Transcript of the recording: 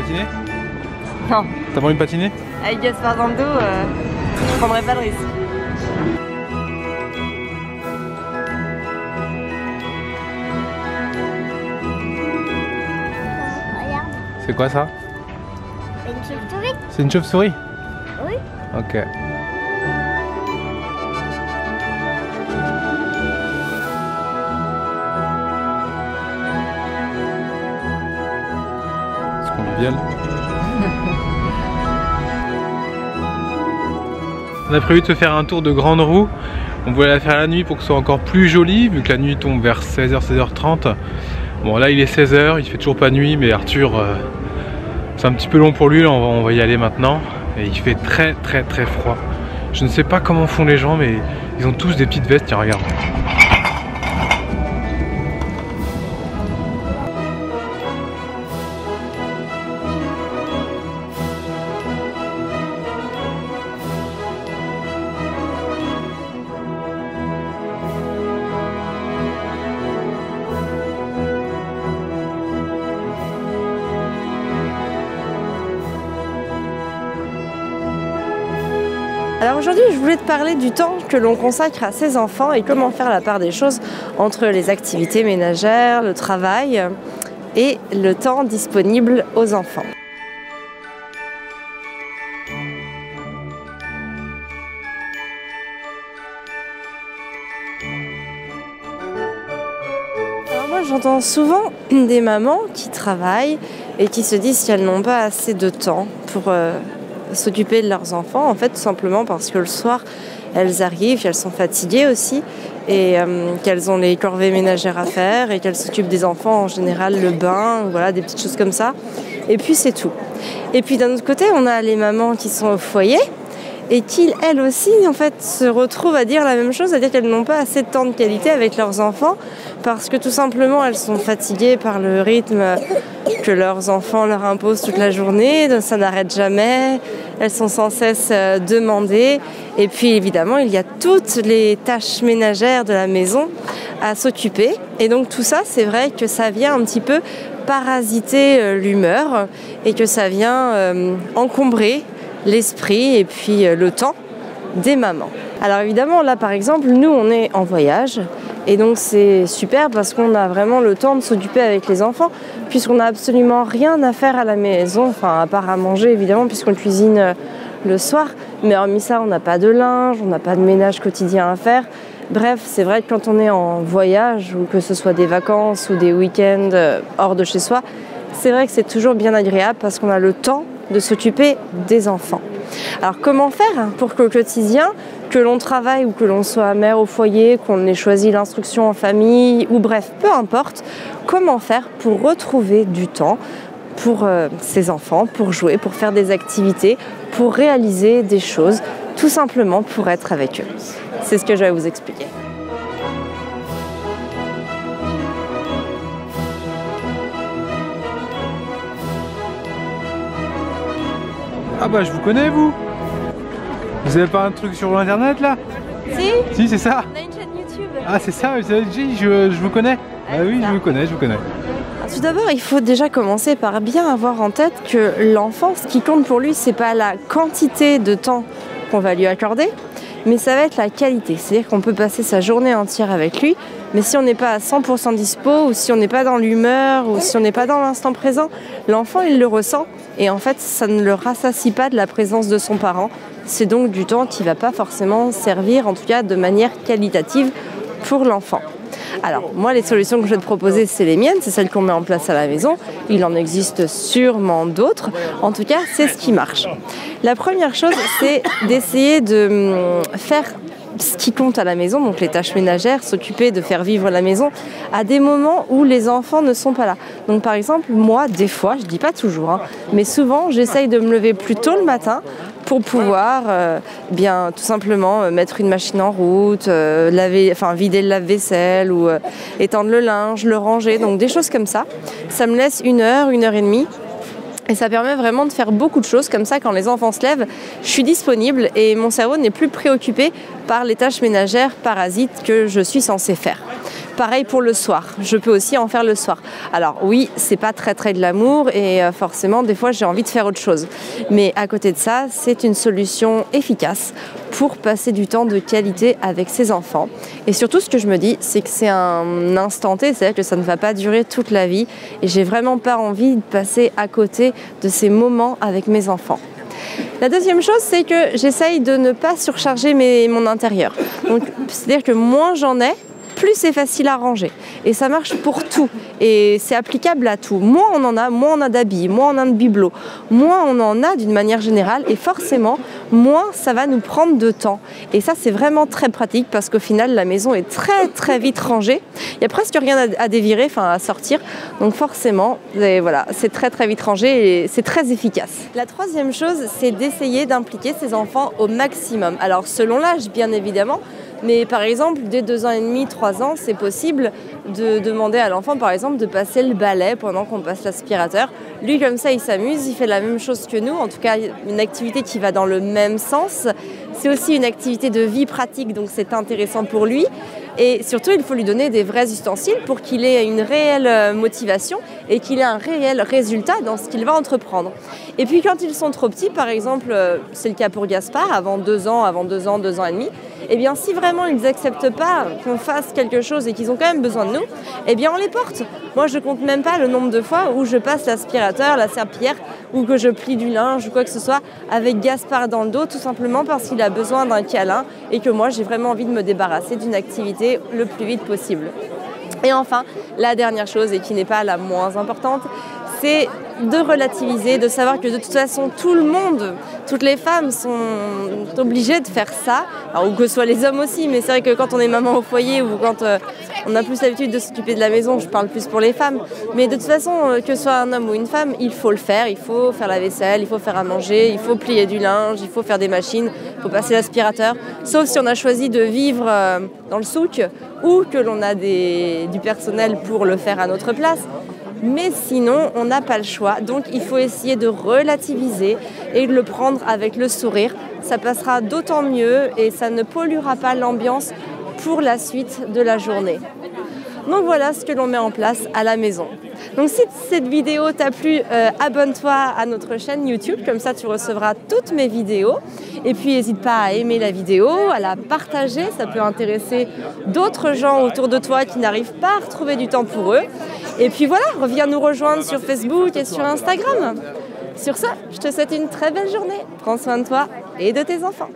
patiner? Non. T'as pas envie de patiner? Avec Gaspard dans le dos, je prendrais pas le risque. Regarde. C'est quoi ça? C'est une chauve-souris. C'est une chauve-souris? Oui. Ok. C'est convivial. On a prévu de se faire un tour de grande roue. On voulait la faire la nuit pour que ce soit encore plus joli, vu que la nuit tombe vers 16h, 16h30. Bon là il est 16h, il fait toujours pas nuit, mais Arthur, c'est un petit peu long pour lui, là, on va y aller maintenant. Et il fait très froid. Je ne sais pas comment font les gens, mais ils ont tous des petites vestes, tiens regarde. Alors aujourd'hui, je voulais te parler du temps que l'on consacre à ses enfants et comment faire la part des choses entre les activités ménagères, le travail et le temps disponible aux enfants. Alors moi, j'entends souvent des mamans qui travaillent et qui se disent qu'elles n'ont pas assez de temps pour s'occuper de leurs enfants, en fait tout simplement parce que le soir elles arrivent, elles sont fatiguées aussi et qu'elles ont les corvées ménagères à faire et qu'elles s'occupent des enfants en général, le bain, voilà, des petites choses comme ça, et puis c'est tout. Et puis d'un autre côté on a les mamans qui sont au foyer et qui elles aussi en fait se retrouvent à dire la même chose, c'est-à-dire qu'elles n'ont pas assez de temps de qualité avec leurs enfants parce que tout simplement elles sont fatiguées par le rythme que leurs enfants leur imposent toute la journée, ça n'arrête jamais, elles sont sans cesse demandées et puis évidemment il y a toutes les tâches ménagères de la maison à s'occuper et donc tout ça c'est vrai que ça vient un petit peu parasiter l'humeur et que ça vient encombrer l'esprit et puis le temps des mamans. Alors évidemment là par exemple nous on est en voyage et donc c'est super parce qu'on a vraiment le temps de s'occuper avec les enfants puisqu'on n'a absolument rien à faire à la maison, enfin à part à manger évidemment puisqu'on cuisine le soir, mais hormis ça on n'a pas de linge, on n'a pas de ménage quotidien à faire. Bref, c'est vrai que quand on est en voyage ou que ce soit des vacances ou des week-ends hors de chez soi, c'est vrai que c'est toujours bien agréable parce qu'on a le temps de s'occuper des enfants. Alors comment faire pour qu'au quotidien, que l'on travaille ou que l'on soit mère au foyer, qu'on ait choisi l'instruction en famille ou bref, peu importe, comment faire pour retrouver du temps pour ses enfants, pour jouer, pour faire des activités, pour réaliser des choses, tout simplement pour être avec eux. C'est ce que je vais vous expliquer. Ah bah je vous connais vous. Vous avez pas un truc sur internet là? Si, Si c'est ça. on a une chaîne YouTube. Ah c'est ça, je vous connais. Ah oui je vous connais. Tout d'abord, il faut déjà commencer par bien avoir en tête que l'enfant, ce qui compte pour lui, c'est pas la quantité de temps qu'on va lui accorder, mais ça va être la qualité. C'est-à-dire qu'on peut passer sa journée entière avec lui, mais si on n'est pas à 100% dispo, ou si on n'est pas dans l'humeur, ou si on n'est pas dans l'instant présent, l'enfant, il le ressent, et en fait, ça ne le rassasie pas de la présence de son parent. C'est donc du temps qui ne va pas forcément servir, en tout cas de manière qualitative, pour l'enfant. Alors, moi, les solutions que je vais te proposer, c'est les miennes, c'est celles qu'on met en place à la maison. Il en existe sûrement d'autres. En tout cas, c'est ce qui marche. La première chose, c'est d'essayer de faire ce qui compte à la maison, donc les tâches ménagères, s'occuper de faire vivre la maison à des moments où les enfants ne sont pas là. Donc par exemple, moi, des fois, je dis pas toujours, mais souvent, j'essaye de me lever plus tôt le matin pour pouvoir bien tout simplement mettre une machine en route, vider le lave-vaisselle ou étendre le linge, le ranger, donc des choses comme ça. Ça me laisse 1 heure, 1 heure et demie. Et ça permet vraiment de faire beaucoup de choses, comme ça quand les enfants se lèvent, je suis disponible et mon cerveau n'est plus préoccupé par les tâches ménagères parasites que je suis censée faire. Pareil pour le soir, je peux aussi en faire le soir. Alors oui, c'est pas très de l'amour et forcément des fois j'ai envie de faire autre chose. Mais à côté de ça, c'est une solution efficace pour passer du temps de qualité avec ses enfants. Et surtout ce que je me dis, c'est que c'est un instant T, c'est-à-dire que ça ne va pas durer toute la vie et j'ai vraiment pas envie de passer à côté de ces moments avec mes enfants. La deuxième chose, c'est que j'essaye de ne pas surcharger mon intérieur. Donc, c'est-à-dire que moins j'en ai, plus c'est facile à ranger. Et ça marche pour tout. Et c'est applicable à tout. Moins on a d'habits, moins on a de bibelots, moins on en a d'une manière générale. Et forcément, moins ça va nous prendre de temps. Et ça, c'est vraiment très pratique parce qu'au final, la maison est très vite rangée. Il n'y a presque rien à dévirer, enfin à sortir. Donc forcément, voilà, c'est très vite rangé et c'est très efficace. La troisième chose, c'est d'essayer d'impliquer ses enfants au maximum. Alors selon l'âge, bien évidemment. Mais par exemple, dès 2 ans et demi, 3 ans, c'est possible de demander à l'enfant, par exemple, de passer le balai pendant qu'on passe l'aspirateur. Lui, comme ça, il s'amuse, il fait la même chose que nous, en tout cas, une activité qui va dans le même sens. C'est aussi une activité de vie pratique, donc c'est intéressant pour lui. Et surtout, il faut lui donner des vrais ustensiles pour qu'il ait une réelle motivation et qu'il ait un réel résultat dans ce qu'il va entreprendre. Et puis quand ils sont trop petits, par exemple, c'est le cas pour Gaspard, avant 2 ans et demi, eh bien si vraiment ils n'acceptent pas qu'on fasse quelque chose et qu'ils ont quand même besoin de nous, eh bien on les porte. Moi je compte même pas le nombre de fois où je passe l'aspirateur, la serpillière ou que je plie du linge ou quoi que ce soit avec Gaspard dans le dos, tout simplement parce qu'il a besoin d'un câlin et que moi j'ai vraiment envie de me débarrasser d'une activité le plus vite possible. Et enfin, la dernière chose, et qui n'est pas la moins importante, c'est de relativiser, de savoir que de toute façon tout le monde, toutes les femmes sont obligées de faire ça, alors, ou que ce soit les hommes aussi, mais c'est vrai que quand on est maman au foyer ou quand on a plus l'habitude de s'occuper de la maison, je parle plus pour les femmes, mais de toute façon, que ce soit un homme ou une femme, il faut le faire, il faut faire la vaisselle, il faut faire à manger, il faut plier du linge, il faut faire des machines, il faut passer l'aspirateur, sauf si on a choisi de vivre dans le souk ou que l'on a du personnel pour le faire à notre place. Mais sinon, on n'a pas le choix. Donc, il faut essayer de relativiser et de le prendre avec le sourire. Ça passera d'autant mieux et ça ne polluera pas l'ambiance pour la suite de la journée. Donc voilà ce que l'on met en place à la maison. Donc si cette vidéo t'a plu, abonne-toi à notre chaîne YouTube, comme ça tu recevras toutes mes vidéos. Et puis n'hésite pas à aimer la vidéo, à la partager, ça peut intéresser d'autres gens autour de toi qui n'arrivent pas à retrouver du temps pour eux. Et puis voilà, reviens nous rejoindre sur Facebook et sur Instagram. Sur ça, je te souhaite une très belle journée. Prends soin de toi et de tes enfants.